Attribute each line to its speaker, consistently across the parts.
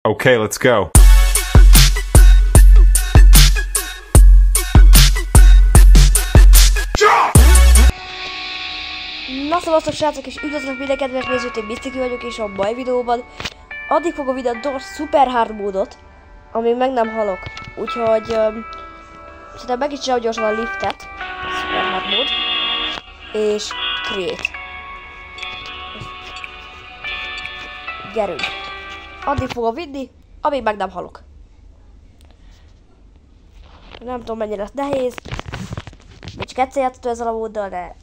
Speaker 1: Okay, let's go.
Speaker 2: Na szavaztok srácok, és üdvözlök minden kedves nézőt, én Biciki vagyok, és a mai videóban addig fogom videót a Super Hard módot, amíg meg nem halok. Úgyhogy szerintem meg is csinálom gyorsan a liftet, Super Hard mód, és create. Gyerünk! Addig fogom vinni, amíg meg nem halok. Nem tudom mennyire lesz nehéz. Még csak egyszer játszottam ezzel a móddal, de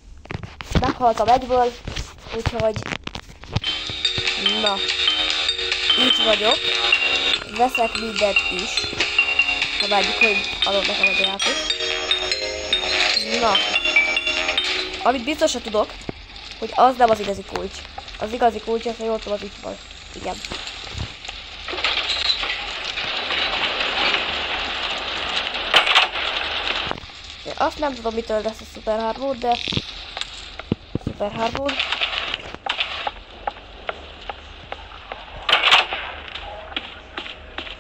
Speaker 2: meghaltam egyből, úgyhogy na, itt vagyok, veszek mindent is, ha várjuk, hogy adod nekem egy játék. Na, amit biztosra tudok, hogy az nem az igazi kulcs. Az igazi kulcs, ha jól tudom, az itt van. Igen. Azt nem tudom, mitől lesz a Super Hard mód, de Super Hard mód.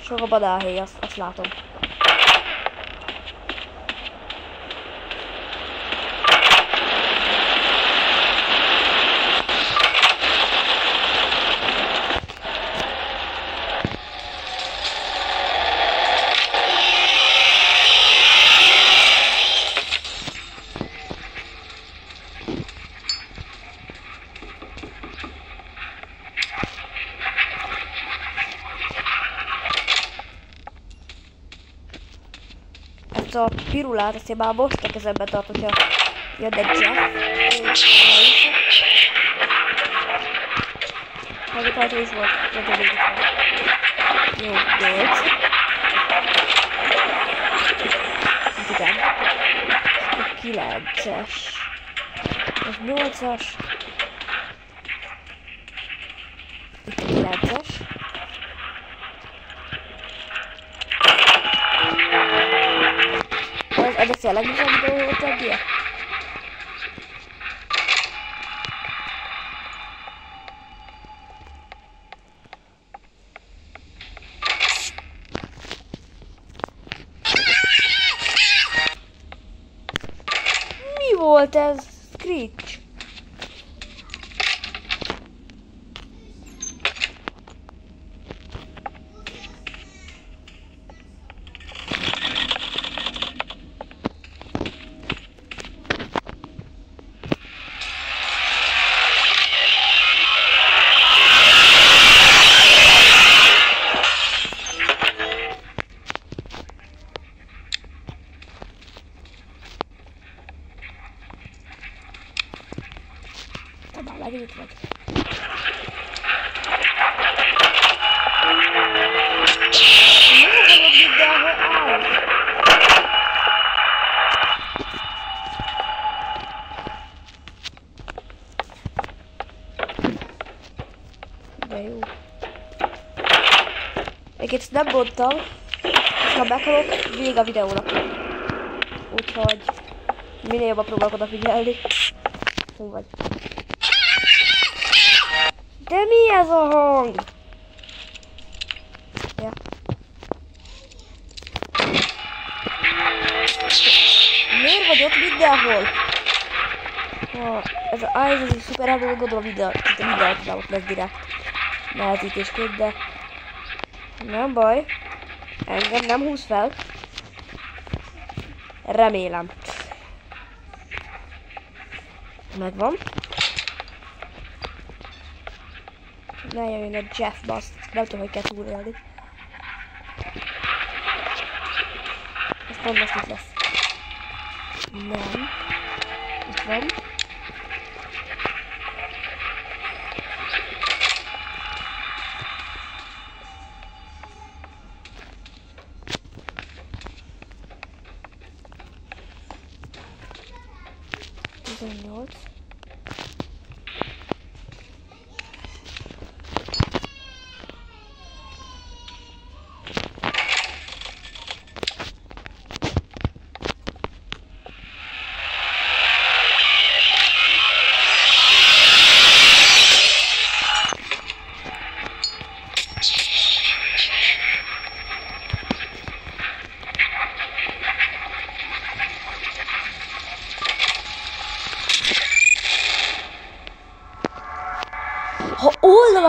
Speaker 2: Sok a badálhéj, azt látom. A pirulát, azt én már most a kezemben tart, hogyha jön egy Jeff. Mondjuk rajta is volt, nagyon végig van. Jó, 8. Hát igen. A 9-es. Ez 8-as. Itt a 9-es. Ez tényleg is a videó volt egy. Mi volt ez? Screech? Megint itt vagy. Nem vagyok mindenhol áll. De jó. Egyébként ezt nem mondtam, és ha meghalok, vége a videónak. Úgyhogy minél jobban próbálok odafigyelni. Hol vagy? De mi ez a hang? Ja. Miért vagy ott mindenhol? Ez a Super Hard mód, gondolom videót ott lesz direkt. Nehezítésként, de nem baj. Engem nem húz fel. Remélem. Megvan. Ne jöjjön a Jeff Bust. Nem tudom, hogy kell túlélni. Ez pont most itt lesz. Nem. Itt van. Tizennyolc.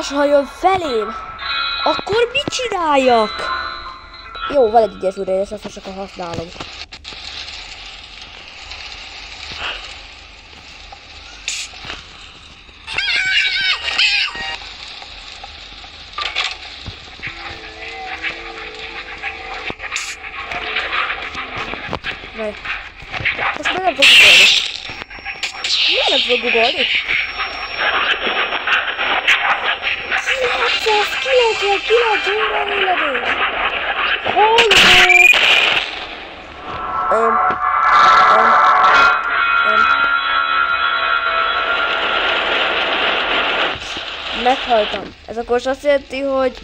Speaker 2: hajjon felém, akkor mit csináljak? Jó, van egy egyesülre, és azt csak használom. Várj. Most már nem fog ugolni. Miért nem fog ugolni? 999 óra villadés! Holló! Meghaltam. Ez akkor azt jelenti, hogy